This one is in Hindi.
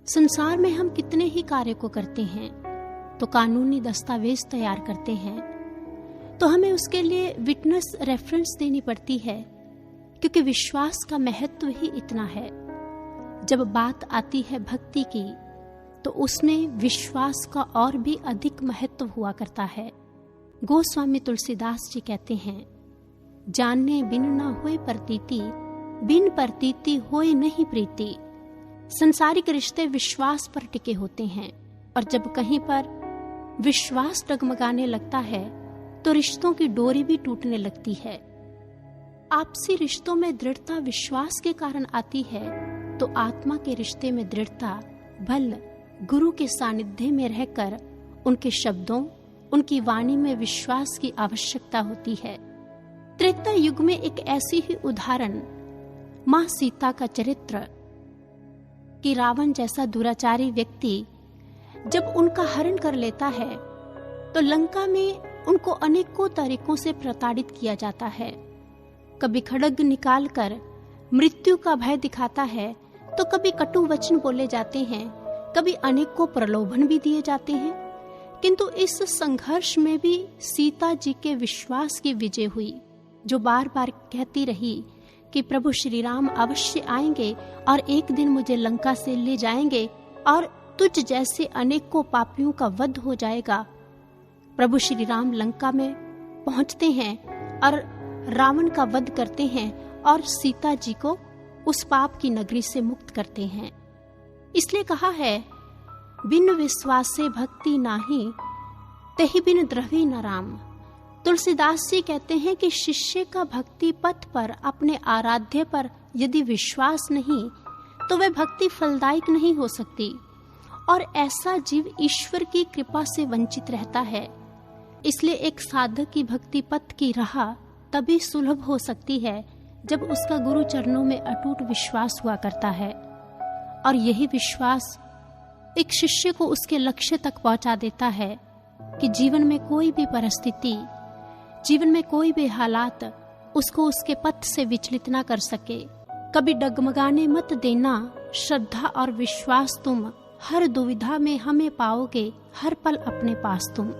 संसार में हम कितने ही कार्य को करते हैं, तो कानूनी दस्तावेज तैयार करते हैं, तो हमें उसके लिए विटनेस रेफरेंस देनी पड़ती है, क्योंकि विश्वास का महत्व ही इतना है। जब बात आती है भक्ति की, तो उसमें विश्वास का और भी अधिक महत्व हुआ करता है। गोस्वामी तुलसीदास जी कहते हैं, जानने बिन न होए प्रतीति, बिन प्रतीति होए नहीं प्रीति। संसारिक रिश्ते विश्वास पर टिके होते हैं, और जब कहीं पर विश्वास डगमगाने लगता है तो रिश्तों की डोरी भी टूटने लगती है। आपसी रिश्तों में दृढ़ता विश्वास के कारण आती है, तो आत्मा के रिश्ते में दृढ़ता बल गुरु के सानिध्य में रहकर उनके शब्दों, उनकी वाणी में विश्वास की आवश्यकता होती है। त्रेता युग में एक ऐसी ही उदाहरण मां सीता का चरित्र कि रावण जैसा दुराचारी व्यक्ति जब उनका हरण कर लेता है, तो लंका में उनको अनेकों तरीकों से प्रताड़ित किया जाता है। कभी खड्ग निकालकर मृत्यु का भय दिखाता है, तो कभी कटु वचन बोले जाते हैं, कभी अनेकों प्रलोभन भी दिए जाते हैं। किंतु इस संघर्ष में भी सीता जी के विश्वास की विजय हुई, जो बार बार कहती रही कि प्रभु श्री राम अवश्य आएंगे और एक दिन मुझे लंका से ले जाएंगे और तुझ जैसे अनेकों पापियों का वध हो जाएगा। प्रभु श्री राम लंका में पहुंचते हैं और रावण का वध करते हैं और सीता जी को उस पाप की नगरी से मुक्त करते हैं। इसलिए कहा है, बिन विश्वासे भक्ति नाही, तेहि बिन द्रवी न राम। तुलसीदास जी कहते हैं कि शिष्य का भक्ति पथ पर अपने आराध्य पर यदि विश्वास नहीं, तो वह भक्ति फलदायक नहीं हो सकती, और ऐसा जीव ईश्वर की कृपा से वंचित रहता है। इसलिए एक साधक की भक्ति पथ की राह तभी सुलभ हो सकती है जब उसका गुरु चरणों में अटूट विश्वास हुआ करता है, और यही विश्वास एक शिष्य को उसके लक्ष्य तक पहुंचा देता है कि जीवन में कोई भी परिस्थिति, जीवन में कोई भी हालात उसको उसके पथ से विचलित ना कर सके। कभी डगमगाने मत देना, श्रद्धा और विश्वास तुम, हर दुविधा में हमें पाओगे, हर पल अपने पास तुम।